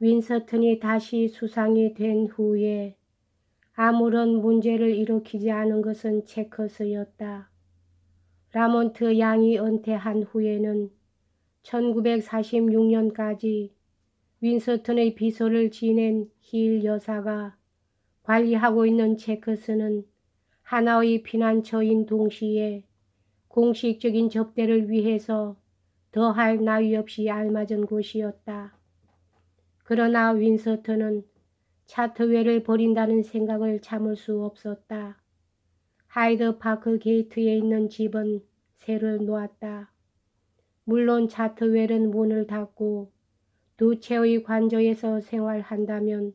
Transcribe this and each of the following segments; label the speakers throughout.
Speaker 1: 윈스턴이 다시 수상이 된 후에 아무런 문제를 일으키지 않은 것은 체커스였다. 라몬트 양이 은퇴한 후에는 1946년까지 윈스턴의 비서를 지낸 힐 여사가 관리하고 있는 체커스는 하나의 피난처인 동시에 공식적인 접대를 위해서 더할 나위 없이 알맞은 곳이었다. 그러나 윈스턴은 차트웰을 버린다는 생각을 참을 수 없었다. 하이드 파크 게이트에 있는 집은 새를 놓았다. 물론 차트웰은 문을 닫고 두 채의 관저에서 생활한다면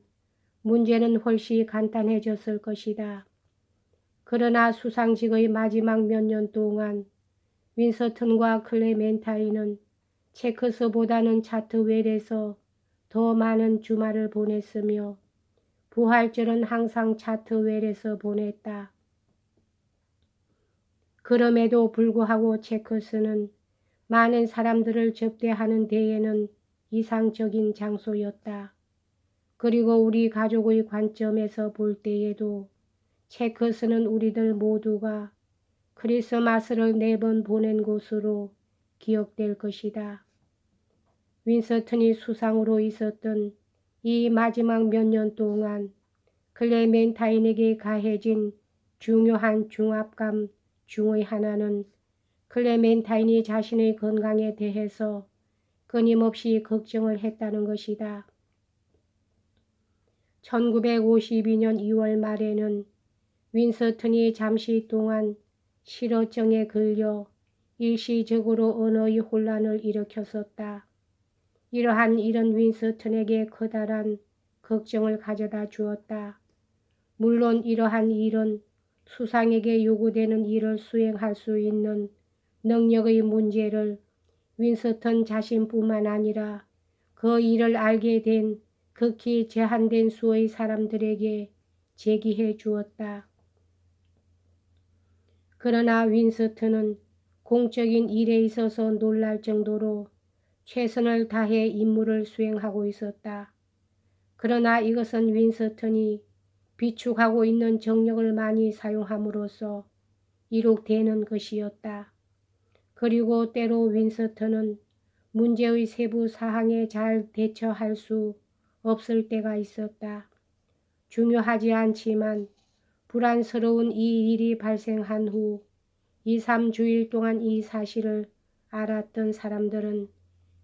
Speaker 1: 문제는 훨씬 간단해졌을 것이다. 그러나 수상직의 마지막 몇 년 동안 윈스턴과 클레멘타인은 체크스보다는 차트웰에서 더 많은 주말을 보냈으며 부활절은 항상 차트웰에서 보냈다. 그럼에도 불구하고 체크스는 많은 사람들을 접대하는 데에는 이상적인 장소였다. 그리고 우리 가족의 관점에서 볼 때에도 체크스는 우리들 모두가 크리스마스를 4번 보낸 곳으로 기억될 것이다. 윈스턴이 수상으로 있었던 이 마지막 몇 년 동안 클레멘타인에게 가해진 중요한 중압감 중의 하나는 클레멘타인이 자신의 건강에 대해서 끊임없이 걱정을 했다는 것이다. 1952년 2월 말에는 윈스턴이 잠시 동안 실어증에 걸려 일시적으로 언어의 혼란을 일으켰었다. 이러한 일은 윈스턴에게 커다란 걱정을 가져다 주었다. 물론 이러한 일은 수상에게 요구되는 일을 수행할 수 있는 능력의 문제를 윈스턴 자신뿐만 아니라 그 일을 알게 된 극히 제한된 수의 사람들에게 제기해 주었다. 그러나 윈스턴은 공적인 일에 있어서 놀랄 정도로 최선을 다해 임무를 수행하고 있었다. 그러나 이것은 윈스턴이 비축하고 있는 정력을 많이 사용함으로써 이룩되는 것이었다. 그리고 때로 윈스턴은 문제의 세부 사항에 잘 대처할 수 없을 때가 있었다. 중요하지 않지만 불안스러운 이 일이 발생한 후 2, 3주일 동안 이 사실을 알았던 사람들은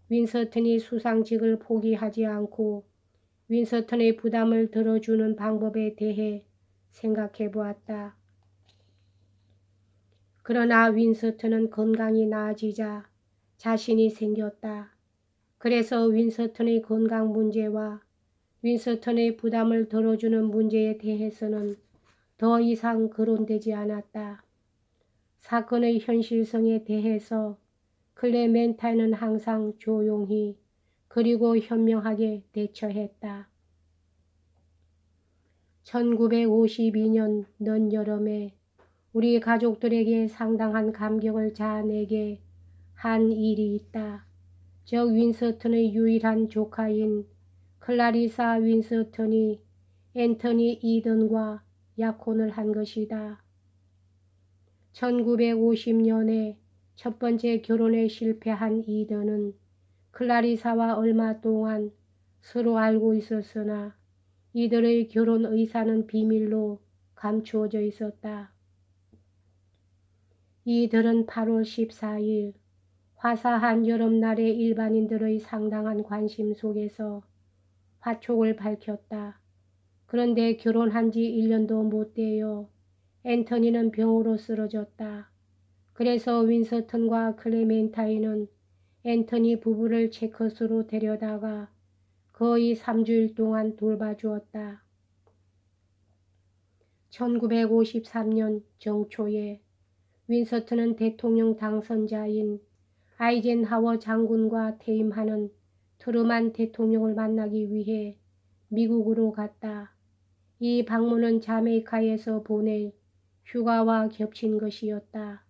Speaker 1: 윈스턴이 수상직을 포기하지 않고 윈스턴의 부담을 덜어주는 방법에 대해 생각해 보았다. 그러나 윈스턴은 건강이 나아지자 자신이 생겼다. 그래서 윈스턴의 건강 문제와 윈스턴의 부담을 덜어주는 문제에 대해서는 더 이상 거론되지 않았다. 사건의 현실성에 대해서 클레멘타인은 항상 조용히 그리고 현명하게 대처했다. 1952년 늦여름에 우리 가족들에게 상당한 감격을 자아내게 한 일이 있다. 즉 윈스턴의 유일한 조카인 클라리사 윈스턴이 앤터니 이든과 약혼을 한 것이다. 1950년에 첫 번째 결혼에 실패한 이든은 클라리사와 얼마 동안 서로 알고 있었으나 이들의 결혼 의사는 비밀로 감추어져 있었다. 이들은 8월 14일 화사한 여름날의 일반인들의 상당한 관심 속에서 화촉을 밝혔다. 그런데 결혼한 지 1년도 못 되어 앤터니는 병으로 쓰러졌다. 그래서 윈스턴과 클레멘타인은 앤터니 부부를 체커스로 데려다가 거의 3주일 동안 돌봐주었다. 1953년 정초에 윈스턴은 대통령 당선자인 아이젠하워 장군과 퇴임하는 트루만 대통령을 만나기 위해 미국으로 갔다. 이 방문은 자메이카에서 보낼 휴가와 겹친 것이었다.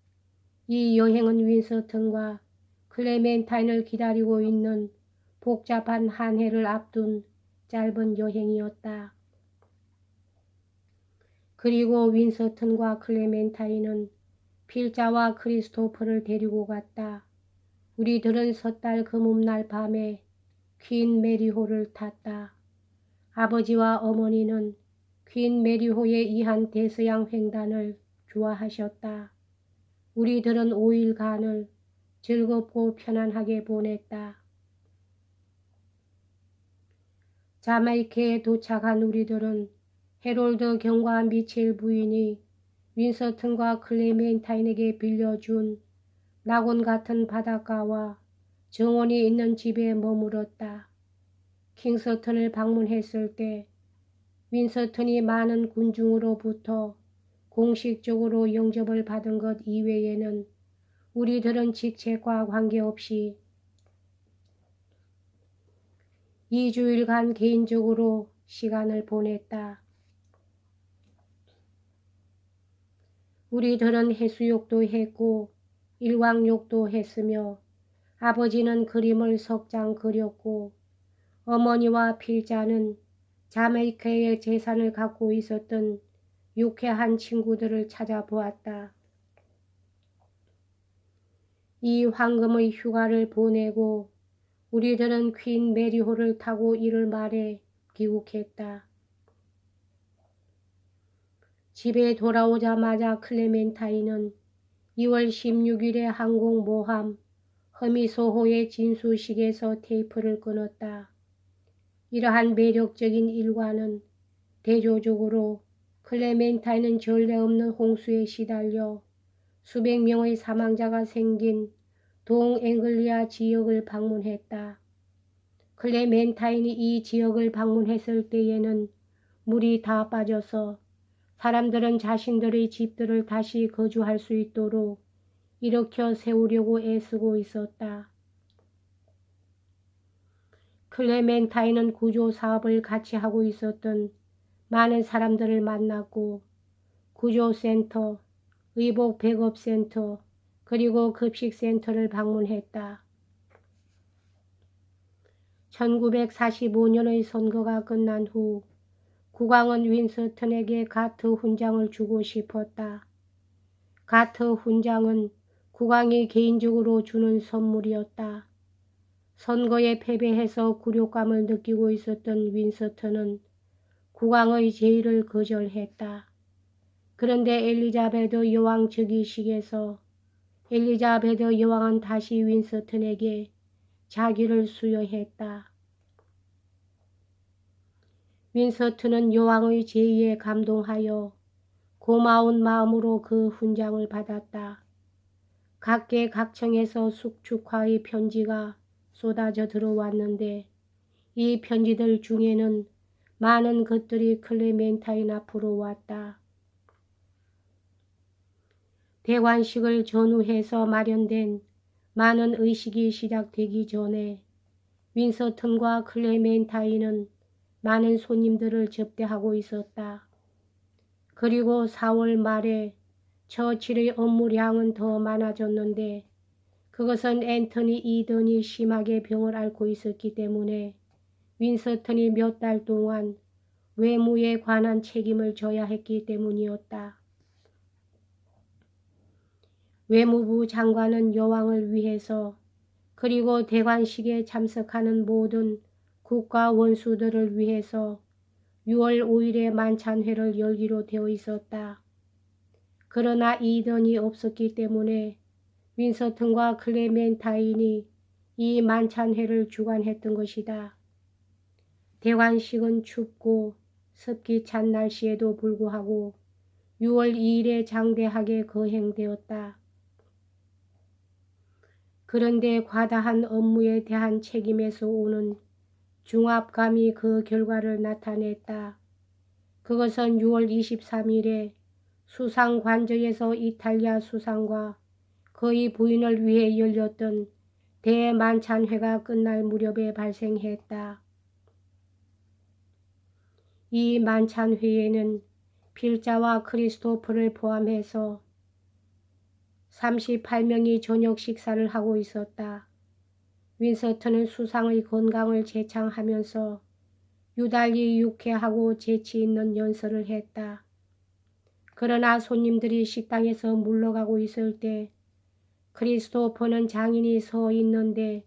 Speaker 1: 이 여행은 윈스턴과 클레멘타인을 기다리고 있는 복잡한 한 해를 앞둔 짧은 여행이었다. 그리고 윈서튼과 클레멘타인은 필자와 크리스토퍼를 데리고 갔다. 우리들은 섣달 금음날 밤에 퀸 메리호를 탔다. 아버지와 어머니는 퀸 메리호의 이한 대서양 횡단을 좋아하셨다. 우리들은 5일간을 즐겁고 편안하게 보냈다. 자메이카에 도착한 우리들은 해롤드 경과 미첼 부인이 윈서튼과 클레멘타인에게 빌려준 낙원 같은 바닷가와 정원이 있는 집에 머물었다. 킹스턴을 방문했을 때 윈서튼이 많은 군중으로부터 공식적으로 영접을 받은 것 이외에는 우리들은 직책과 관계없이 2주일간 개인적으로 시간을 보냈다. 우리들은 해수욕도 했고 일광욕도 했으며 아버지는 그림을 석 장 그렸고 어머니와 필자는 자메이카의 재산을 갖고 있었던 유쾌한 친구들을 찾아보았다. 이 황금의 휴가를 보내고 우리들은 퀸 메리호를 타고 이를 말에 귀국했다. 집에 돌아오자마자 클레멘타인은 2월 16일에 항공모함 허미소호의 진수식에서 테이프를 끊었다. 이러한 매력적인 일과는 대조적으로 클레멘타인은 전례 없는 홍수에 시달려 수백 명의 사망자가 생긴 동앵글리아 지역을 방문했다. 클레멘타인이 이 지역을 방문했을 때에는 물이 다 빠져서 사람들은 자신들의 집들을 다시 거주할 수 있도록 일으켜 세우려고 애쓰고 있었다. 클레멘타인은 구조 사업을 같이 하고 있었던 많은 사람들을 만났고 구조센터, 의복 백업센터, 그리고 급식센터를 방문했다. 1945년의 선거가 끝난 후 국왕은 윈서튼에게 가트 훈장을 주고 싶었다. 가트 훈장은 국왕이 개인적으로 주는 선물이었다. 선거에 패배해서 굴욕감을 느끼고 있었던 윈서튼은 국왕의 제의를 거절했다. 그런데 엘리자베드 여왕 즉위식에서 엘리자베드 여왕은 다시 윈서튼에게 자기를 수여했다. 윈서튼은 여왕의 제의에 감동하여 고마운 마음으로 그 훈장을 받았다. 각계각층에서 숙축화의 편지가 쏟아져 들어왔는데 이 편지들 중에는 많은 것들이 클레멘타인 앞으로 왔다. 대관식을 전후해서 마련된 많은 의식이 시작되기 전에 윈서튼과 클레멘타인은 많은 손님들을 접대하고 있었다. 그리고 4월 말에 처칠의 업무량은 더 많아졌는데 그것은 앤토니 이던이 심하게 병을 앓고 있었기 때문에 윈서튼이 몇 달 동안 외무에 관한 책임을 져야 했기 때문이었다. 외무부 장관은 여왕을 위해서 그리고 대관식에 참석하는 모든 국가 원수들을 위해서 6월 5일에 만찬회를 열기로 되어 있었다. 그러나 이던이 없었기 때문에 윈서튼과 클레멘타인이 이 만찬회를 주관했던 것이다. 대관식은 춥고 습기 찬 날씨에도 불구하고 6월 2일에 장대하게 거행되었다. 그런데 과다한 업무에 대한 책임에서 오는 중압감이 그 결과를 나타냈다. 그것은 6월 23일에 수상관저에서 이탈리아 수상과 그의 부인을 위해 열렸던 대만찬회가 끝날 무렵에 발생했다. 이 만찬회에는 필자와 크리스토퍼를 포함해서 38명이 저녁 식사를 하고 있었다. 윈서튼은 수상의 건강을 재창하면서 유달리 유쾌하고 재치 있는 연설을 했다. 그러나 손님들이 식당에서 물러가고 있을 때 크리스토퍼는 장인이 서 있는데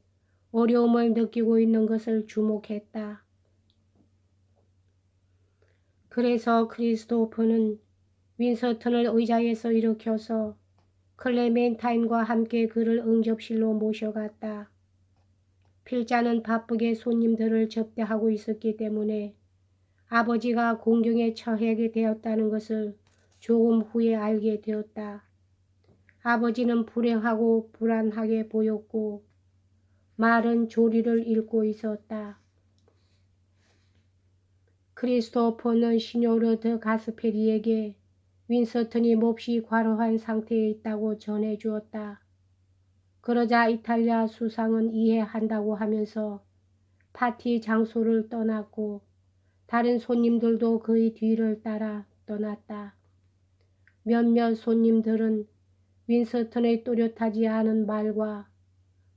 Speaker 1: 어려움을 느끼고 있는 것을 주목했다. 그래서 크리스토퍼는 윈서턴을 의자에서 일으켜서 클레멘타인과 함께 그를 응접실로 모셔갔다. 필자는 바쁘게 손님들을 접대하고 있었기 때문에 아버지가 공경에 처하게 되었다는 것을 조금 후에 알게 되었다. 아버지는 불행하고 불안하게 보였고 말은 조리를 읽고 있었다. 크리스토퍼는 시뇨르 드 가스페리에게 윈서턴이 몹시 과로한 상태에 있다고 전해주었다. 그러자 이탈리아 수상은 이해한다고 하면서 파티 장소를 떠났고 다른 손님들도 그의 뒤를 따라 떠났다. 몇몇 손님들은 윈서턴의 또렷하지 않은 말과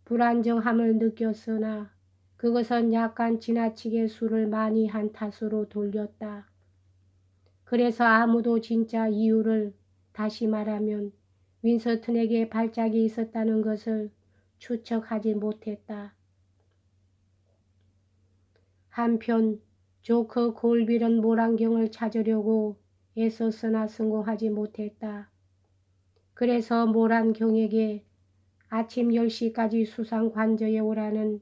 Speaker 1: 불안정함을 느꼈으나 그것은 약간 지나치게 술을 많이 한 탓으로 돌렸다. 그래서 아무도 진짜 이유를, 다시 말하면 윈서턴에게 발작이 있었다는 것을 추측하지 못했다. 한편 조크 골빌은 모란경을 찾으려고 애썼으나 성공하지 못했다. 그래서 모란경에게 아침 10시까지 수상관저에 오라는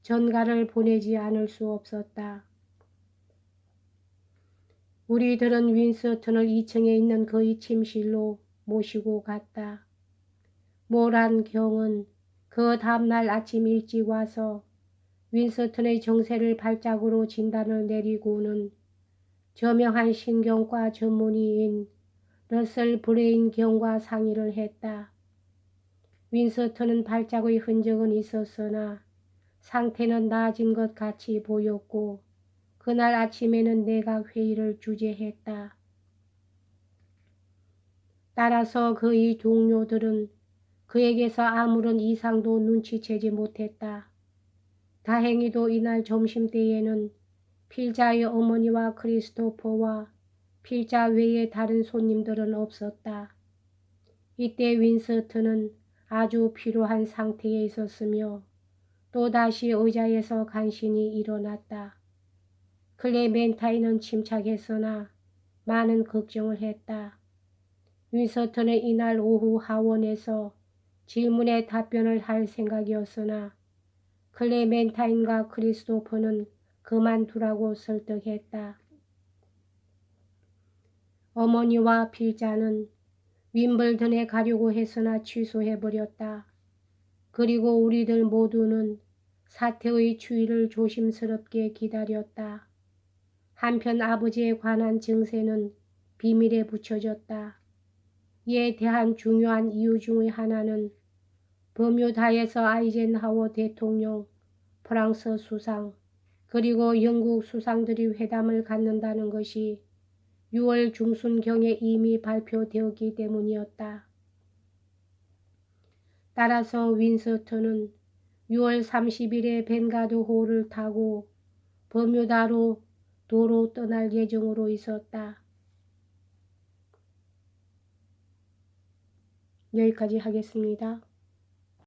Speaker 1: 전가를 보내지 않을 수 없었다. 우리들은 윈서턴을 2층에 있는 그의 침실로 모시고 갔다. 모란경은 그 다음날 아침 일찍 와서 윈서턴의 정세를 발작으로 진단을 내리고는 저명한 신경과 전문의인 러셀 브레인 경과 상의를 했다. 윈서턴은 발작의 흔적은 있었으나 상태는 나아진 것 같이 보였고 그날 아침에는 내각 회의를 주재했다. 따라서 그의 동료들은 그에게서 아무런 이상도 눈치채지 못했다. 다행히도 이날 점심때에는 필자의 어머니와 크리스토퍼와 필자 외에 다른 손님들은 없었다. 이때 윈서턴은 아주 피로한 상태에 있었으며 또다시 의자에서 간신히 일어났다. 클레멘타인은 침착했으나 많은 걱정을 했다. 윈서턴은 이날 오후 하원에서 질문에 답변을 할 생각이었으나 클레멘타인과 크리스토퍼는 그만두라고 설득했다. 어머니와 필자는 윈블던에 가려고 했으나 취소해버렸다. 그리고 우리들 모두는 사태의 추이를 조심스럽게 기다렸다. 한편 아버지에 관한 증세는 비밀에 붙여졌다. 이에 대한 중요한 이유 중의 하나는 버뮤다에서 아이젠하워 대통령, 프랑스 수상, 그리고 영국 수상들이 회담을 갖는다는 것이 6월 중순경에 이미 발표되었기 때문이었다. 따라서 윈서턴은 6월 30일에 벤가드 호를 타고 버뮤다로 도로 떠날 예정으로 있었다. 여기까지 하겠습니다.